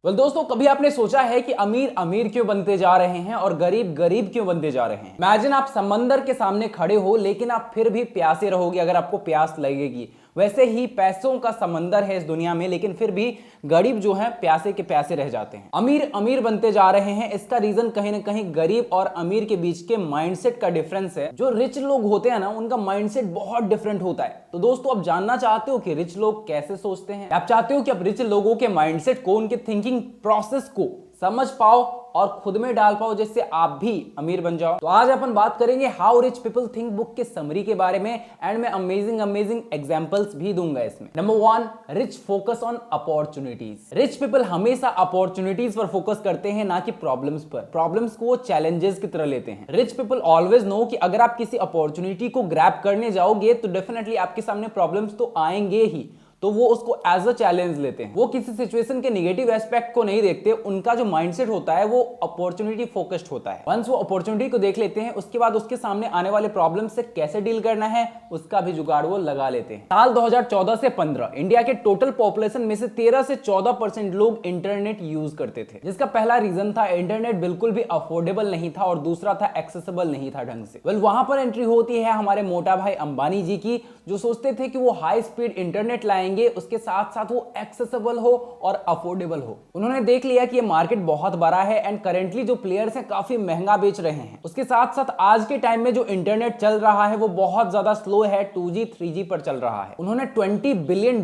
दोस्तों, कभी आपने सोचा है कि अमीर अमीर क्यों बनते जा रहे हैं और गरीब गरीब क्यों बनते जा रहे हैं? इमेजिन आप समंदर के सामने खड़े हो लेकिन आप फिर भी प्यासे रहोगे अगर आपको प्यास लगेगी। वैसे ही पैसों का समंदर है इस दुनिया में, लेकिन फिर भी गरीब जो है प्यासे के प्यासे रह जाते हैं। अमीर अमीर बनते जा रहे हैं, इसका रीजन कहीं ना कहीं गरीब और अमीर के बीच के माइंडसेट का डिफरेंस है। जो रिच लोग होते हैं ना, उनका माइंडसेट बहुत डिफरेंट होता है। तो दोस्तों, आप जानना चाहते हो कि रिच लोग कैसे सोचते हैं? आप चाहते हो कि आप रिच लोगों के माइंडसेट को, उनके थिंकिंग प्रोसेस को समझ पाओ और खुद में डाल पाओ, जिससे आप भी अमीर बन जाओ। तो आज अपन बात करेंगे how rich people think book के समरी के बारे में, एंड मैं अमेजिंग एग्जांपल्स भी दूंगा इसमें। Number 1, rich focus on opportunities. Rich people हमेशा अपॉर्चुनिटीज पर फोकस करते हैं, ना कि प्रॉब्लम्स पर। प्रॉब्लम्स को वो चैलेंजेस की तरह लेते हैं। रिच पीपल ऑलवेज नो कि अगर आप किसी अपॉर्चुनिटी को ग्रैब करने जाओगे तो डेफिनेटली आपके सामने प्रॉब्लम्स तो आएंगे ही, तो वो उसको एज अ चैलेंज लेते हैं। वो किसी सिचुएशन के नेगेटिव एस्पेक्ट को नहीं देखते। उनका जो माइंडसेट होता है वो अपॉर्चुनिटी फोकस्ड होता है। वंस वो अपॉर्चुनिटी को देख लेते हैं, उसके बाद उसके सामने आने वाले प्रॉब्लम से कैसे डील करना है उसका भी जुगाड़ वो लगा लेते हैं। साल 2014 से 15 इंडिया के टोटल पॉपुलेशन में से 13 से 14% लोग इंटरनेट यूज करते थे, जिसका पहला रीजन था इंटरनेट बिल्कुल भी अफोर्डेबल नहीं था और दूसरा था एक्सेसिबल नहीं था ढंग से। वहां पर एंट्री होती है हमारे मोटा भाई अंबानी जी की, जो सोचते थे कि वो हाई स्पीड इंटरनेट लाएंगे, उसके साथ साथ वो एक्सेसिबल हो और अफोर्डेबल हो। उन्होंने देख लिया कि ये मार्केट बहुत बड़ा है एंड करेंटली जो प्लेयर्स हैं काफी महंगा बेच रहे हैं। उसके साथ साथ आज के टाइम में जो इंटरनेट चल रहा है वो बहुत ज्यादा स्लो है, 2G 3G पर चल रहा है। उन्होंने $20 बिलियन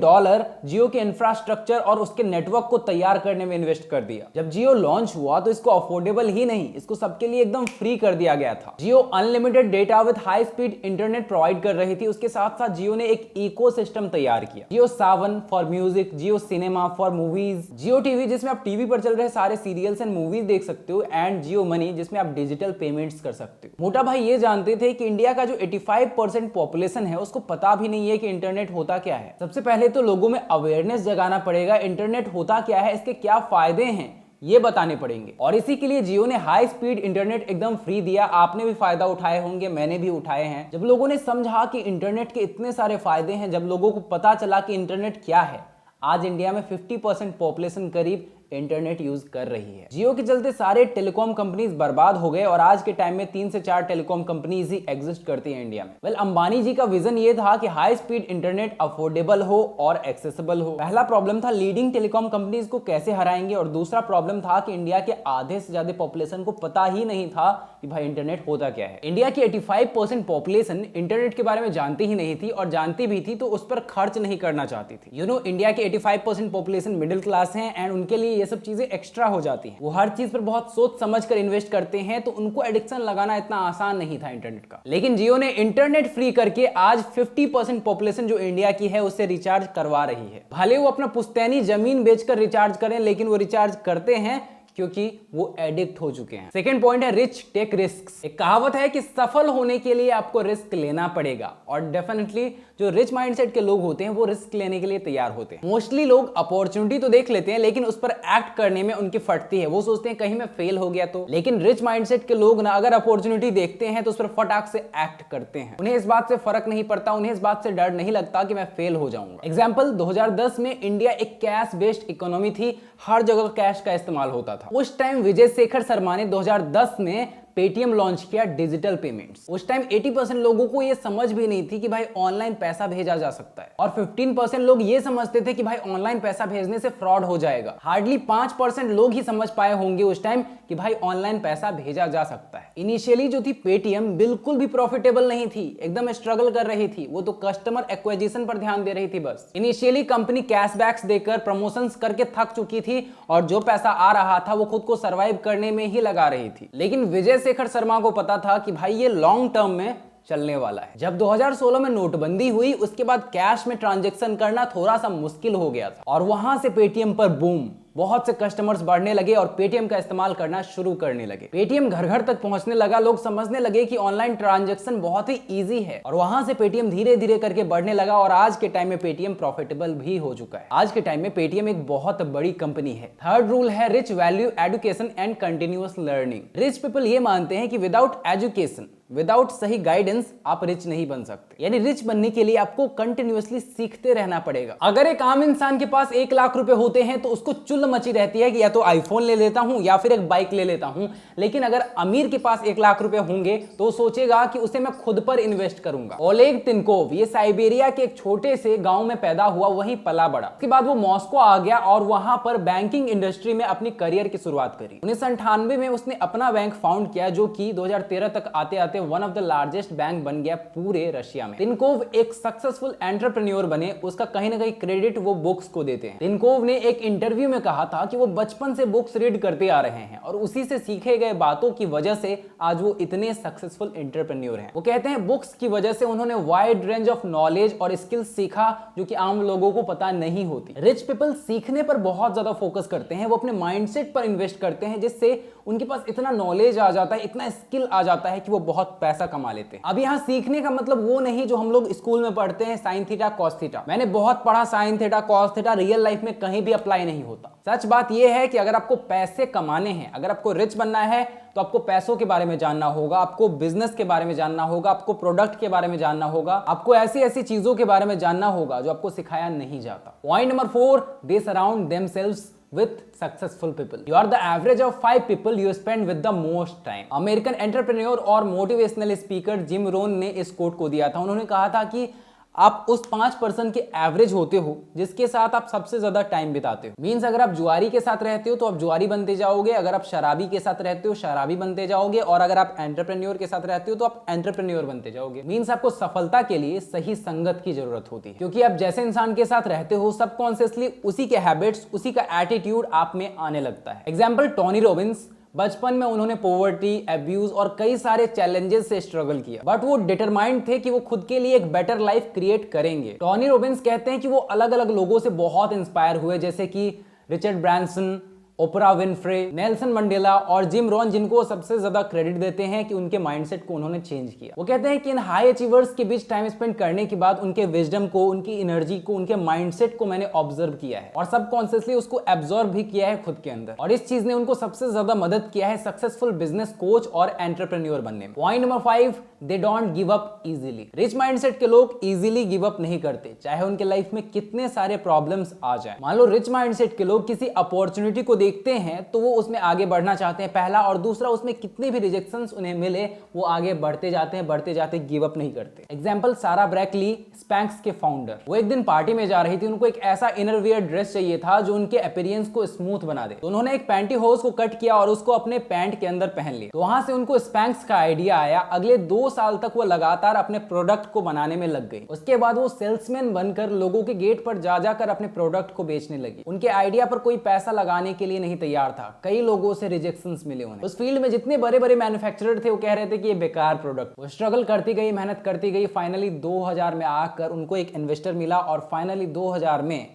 जियो के इंफ्रास्ट्रक्चर और उसके नेटवर्क को तैयार करने में इन्वेस्ट कर दिया। जब जियो लॉन्च हुआ तो इसको अफोर्डेबल ही नहीं, इसको सबके लिए एकदम फ्री कर दिया गया था। Jio unlimited data with high speed internet provide कर रही थी। उसके साथ साथ जियो ने एक इकोसिस्टम तैयार किया। Jio Saavn for music, Jio cinema for movies, Jio TV जिसमें आप टीवी पर चल रहे सारे सीरियल्स एंड मूवीज देख सकते हो, एंड जियो मनी जिसमें आप डिजिटल पेमेंट्स कर सकते हो। मोटा भाई ये जानते थे कि इंडिया का जो 85% पॉपुलेशन है उसको पता भी नहीं है कि इंटरनेट होता क्या है। सबसे पहले तो लोगों में अवेयरनेस जगाना पड़ेगा। इंटरनेट होता क्या है, इसके क्या फायदे हैं, ये बताने पड़ेंगे। और इसी के लिए जियो ने हाई स्पीड इंटरनेट एकदम फ्री दिया। आपने भी फायदा उठाए होंगे, मैंने भी उठाए हैं। जब लोगों ने समझा कि इंटरनेट के इतने सारे फायदे हैं, जब लोगों को पता चला कि इंटरनेट क्या है, आज इंडिया में 50% पॉपुलेशन करीब इंटरनेट यूज कर रही है। जियो के चलते सारे टेलीकॉम कंपनीज बर्बाद हो गए और आज के टाइम में 3 से 4 टेलीकॉम कंपनीज ही एग्जिस्ट करती हैं इंडिया में। अंबानी जी का विजन ये था कि हाई स्पीड इंटरनेट अफोर्डेबल हो और एक्सेसिबल हो। पहला प्रॉब्लम था लीडिंग टेलीकॉम कंपनीज को कैसे हराएंगे, और दूसरा प्रॉब्लम था कि इंडिया के आधे से ज्यादा पॉपुलेशन को पता ही नहीं था कि भाई इंटरनेट होता क्या है। इंडिया की 85% पॉपुलेशन इंटरनेट के बारे में जानती ही नहीं थी, और जानती भी थी तो उस पर खर्च नहीं करना चाहती थी। इंडिया के 85% पॉपुलेशन मिडिल क्लास है एंड उनके लिए ये सब चीजें एक्स्ट्रा हो जाती हैं। वो हर चीज पर बहुत सोच समझ कर इन्वेस्ट करते हैं, तो उनको एडिक्शन लगाना इतना आसान नहीं था इंटरनेट का। लेकिन जियो ने इंटरनेट फ्री करके आज 50% पॉपुलेशन जो इंडिया की है उससे रिचार्ज करवा रही है। भले वो अपना पुश्तैनी जमीन बेचकर रिचार्ज करें, लेकिन वो रिचार्ज करते हैं क्योंकि वो एडिक्ट हो चुके हैं। सेकेंड पॉइंट है रिच टेक रिस्क। एक कहावत है कि सफल होने के लिए आपको रिस्क लेना पड़ेगा, और डेफिनेटली जो रिच माइंडसेट के लोग होते हैं वो रिस्क लेने के लिए तैयार होते हैं। मोस्टली लोग अपॉर्चुनिटी तो देख लेते हैं, लेकिन उस पर एक्ट करने में उनकी फटती है। वो सोचते हैं कहीं मैं फेल हो गया तो। लेकिन रिच माइंडसेट के लोग ना, अगर अपॉर्चुनिटी देखते हैं तो उस पर फटाक से एक्ट करते हैं। उन्हें इस बात से फर्क नहीं पड़ता, उन्हें इस बात से डर नहीं लगता कि मैं फेल हो जाऊंगा। एग्जाम्पल, 2010 में इंडिया एक कैश बेस्ड इकोनॉमी थी, हर जगह कैश का इस्तेमाल होता था। उस टाइम विजय शेखर शर्मा ने 2010 में पेटीएम लॉन्च किया डिजिटल पेमेंट्स। उस टाइम 80% लोगों को यह समझ भी नहीं थी कि भाई ऑनलाइन पैसा भेजा जा सकता है, और 15% लोग ये समझते थे कि भाई ऑनलाइन पैसा भेजने से फ्रॉड हो जाएगा। हार्डली 5% लोग ही समझ पाए होंगे उस टाइम कि भाई ऑनलाइन पैसा भेजा जा सकता है। इनिशियली जो थी पेटीएम बिल्कुल भी प्रॉफिटेबल नहीं थी, एकदम स्ट्रगल कर रही थी। वो तो कस्टमर एक्विजिशन पर ध्यान दे रही थी बस। इनिशियली कंपनी कैशबैक्स देकर प्रमोशंस करके थक चुकी थी, और जो पैसा आ रहा था वो खुद को सर्वाइव करने में ही लगा रही थी। लेकिन विजय शेखर शर्मा को पता था कि भाई ये लॉन्ग टर्म में चलने वाला है। जब 2016 में नोटबंदी हुई, उसके बाद कैश में ट्रांजैक्शन करना थोड़ा सा मुश्किल हो गया था, और वहां से पेटीएम पर बूम, बहुत से कस्टमर्स बढ़ने लगे और पेटीएम का इस्तेमाल करना शुरू करने लगे। पेटीएम घर घर तक पहुंचने लगा, लोग समझने लगे कि ऑनलाइन ट्रांजैक्शन बहुत ही इजी है, और वहां से पेटीएम धीरे धीरे करके बढ़ने लगा, और आज के टाइम में पेटीएम प्रॉफिटेबल भी हो चुका है। आज के टाइम में पेटीएम एक बहुत बड़ी कंपनी है। थर्ड रूल है rich value education and continuous learning. Rich people ये मानते हैं कि विदाउट एजुकेशन विदाउट सही गाइडेंस आप रिच नहीं बन सकते। यानी रिच बनने के लिए आपको कंटिन्यूअसली सीखते रहना पड़ेगा। अगर एक आम इंसान के पास 1 लाख रुपए होते हैं तो उसको चुल मची रहती है कि या तो आईफोन ले लेता हूं या फिर एक बाइक ले लेता हूं। लेकिन अगर अमीर के पास 1 लाख रुपए होंगे तो वो सोचेगा कि उसे मैं खुद पर इन्वेस्ट करूंगा। ओलेग तिनकोव ये साइबेरिया के एक छोटे से गांव में पैदा हुआ, वहीं पला बड़ा। उसके बाद वो मॉस्को आ गया और वहां पर बैंकिंग इंडस्ट्री में अपनी करियर की शुरुआत करी। 1998 में उसने अपना बैंक फाउंड किया जो कि 2013 तक आते आते one of the largest bank बन गया पूरे रशिया में। तिनकोव एक सक्सेसफुल एंटरप्रेन्योर बने, उसका कहीं ना कहीं क्रेडिट वो बुक्स को देते हैं। तिनकोव ने एक इंटरव्यू में कहा था कि वो बचपन से बुक्स रीड करते आ रहे हैं और उसी से सीखे गए बातों की वजह से आज वो इतने सक्सेसफुल एंटरप्रेन्योर हैं। वो कहते हैं बुक्स की वजह से उन्होंने वाइड रेंज ऑफ नॉलेज और स्किल्स सीखा जो कि आम लोगों को पता नहीं होती। रिच पीपल सीखने पर बहुत ज्यादा फोकस करते हैं, वो अपने माइंडसेट पर इन्वेस्ट करते हैं जिससे उनके पास इतना नॉलेज आ जाता है, इतना स्किल आ जाता है कि वो बहुत पैसा कमा लेते हैं। अब यहाँ सीखने का मतलब वो नहीं जो हम लोग स्कूल में पढ़ते हैं साइन थीटा कॉस थीटा। मैंने बहुत पढ़ा sine theta cos theta, real life में कहीं भी अप्लाई नहीं होता। सच बात यह है कि अगर आपको पैसे कमाने हैं, अगर आपको रिच बनना है तो आपको पैसों के बारे में जानना होगा, आपको बिजनेस के बारे में जानना होगा, आपको प्रोडक्ट के बारे में जानना होगा, आपको ऐसी ऐसी चीजों के बारे में जानना होगा जो आपको सिखाया नहीं जाता। Point number 4, they surround themselves with successful people. You are the average of 5 people you spend with the most time. American entrepreneur और मोटिवेशनल स्पीकर जिम रोन ने इस कोट को दिया था। उन्होंने कहा था कि आप उस 5% के एवरेज होते हो जिसके साथ आप सबसे ज्यादा टाइम बिताते हो। मींस अगर आप जुआरी के साथ रहते हो तो आप जुआरी बनते जाओगे, अगर आप शराबी के साथ रहते हो शराबी बनते जाओगे, और अगर आप एंटरप्रेन्योर के साथ रहते हो तो आप एंटरप्रेन्योर बनते जाओगे। मींस आपको सफलता के लिए सही संगत की जरूरत होती है, क्योंकि आप जैसे इंसान के साथ रहते हो सबकॉन्शियसली उसी के हैबिट्स, उसी का एटीट्यूड आप में आने लगता है। Example Tony Robbins. बचपन में उन्होंने पॉवर्टी, एब्यूज और कई सारे चैलेंजेस से स्ट्रगल किया, बट वो डिटरमाइंड थे कि वो खुद के लिए एक बेटर लाइफ क्रिएट करेंगे। टोनी रॉबिन्स कहते हैं कि वो अलग अलग लोगों से बहुत इंस्पायर हुए, जैसे कि Richard Branson, Oprah Winfrey, Nelson Mandela और जिम रॉन, जिनको सबसे ज्यादा क्रेडिट देते हैं कि उनके माइंडसेट को उन्होंने चेंज किया। वो कहते हैं कि इन हाई अचीवर्स के बीच टाइम स्पेंड करने के बाद उनके विजडम को, उनकी एनर्जी को, उनके माइंडसेट को मैंने ऑब्जर्व किया है और सबकॉन्शियसली उसको एब्जॉर्ब भी किया है खुद के अंदर, और इस चीज ने उनको सबसे ज्यादा मदद किया है सक्सेसफुल बिजनेस कोच और एंटरप्रेन्योर बनने में। Point number 5, they don't give up easily. Rich mindset के लोग इजीली गिव अप नहीं करते, चाहे उनके लाइफ में कितने सारे प्रॉब्लम्स आ जाएं। मान लो रिच माइंडसेट के लोग किसी अपॉर्चुनिटी को देखते हैं तो वो उसमें आगे बढ़ना चाहते हैं, पहला, और दूसरा उसमें कितने भी रिजेक्शंस उन्हें मिले वो आगे बढ़ते जाते हैं, बढ़ते जाते, गिव अप नहीं करते। एग्जांपल सारा ब्रैकली, स्पैंक्स के फाउंडर। वो एक दिन पार्टी में जा रही थी, उनको एक ऐसा इनरवियर ड्रेस चाहिए था जो उनके अपीयरेंस को स्मूथ बना दे, तो उन्होंने एक पैंटी होज को कट किया और उसको अपने पैंट के अंदर पहन लिया। तो वहां से उनको स्पैंक्स का आइडिया आया। अगले 2 साल तक वो लगातार अपने प्रोडक्ट को बनाने में लग गई। उसके बाद वो सेल्समैन बनकर लोगों के गेट पर जा जाकर अपने प्रोडक्ट को बेचने लगी। उनके आइडिया पर कोई पैसा लगाने के लिए नहीं तैयार था, कई लोगों से रिजेक्शंस मिले उन्हें। उस फील्ड में जितने बड़े बड़े मैन्युफैक्चरर थे वो कह रहे थे कि ये बेकार प्रोडक्ट। वो स्ट्रगल करती गई, मेहनत करती गई, फाइनली 2000 में आकर उनको एक इन्वेस्टर मिला और फाइनली 2000 में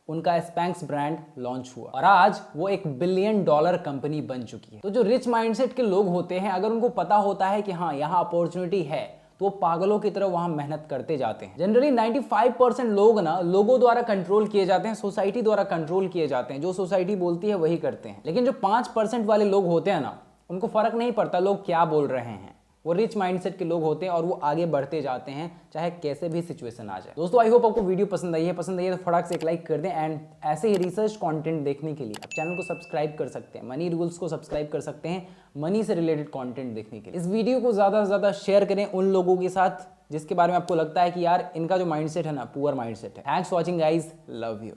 उनका स्पैंक्स ब्रांड लॉन्च हुआ और आज वो $1 बिलियन कंपनी बन चुकी है। तो जो रिच माइंडसेट के लोग होते हैं, अगर उनको पता होता है कि हाँ यहाँ अपॉर्चुनिटी है तो वो पागलों की तरह वहां मेहनत करते जाते हैं। जनरली 95% लोग ना लोगों द्वारा कंट्रोल किए जाते हैं, सोसाइटी द्वारा कंट्रोल किए जाते हैं। जो सोसाइटी बोलती है वही करते हैं। लेकिन जो 5% वाले लोग होते हैं ना, उनको फर्क नहीं पड़ता लोग क्या बोल रहे हैं। वो रिच माइंडसेट के लोग होते हैं और वो आगे बढ़ते जाते हैं चाहे कैसे भी सिचुएशन आ जाए। दोस्तों आई होप आपको वीडियो पसंद आई है तो फटाक से एक लाइक कर दें, एंड ऐसे ही रिसर्च कंटेंट देखने के लिए आप चैनल को सब्सक्राइब कर सकते हैं, मनी रूल्स को सब्सक्राइब कर सकते हैं, मनी से रिलेटेड कंटेंट देखने के लिए। इस वीडियो को ज़्यादा से ज़्यादा शेयर करें उन लोगों के साथ जिसके बारे में आपको लगता है कि यार इनका जो माइंडसेट है ना पुअर माइंडसेट है। Thanks for watching guys, love you.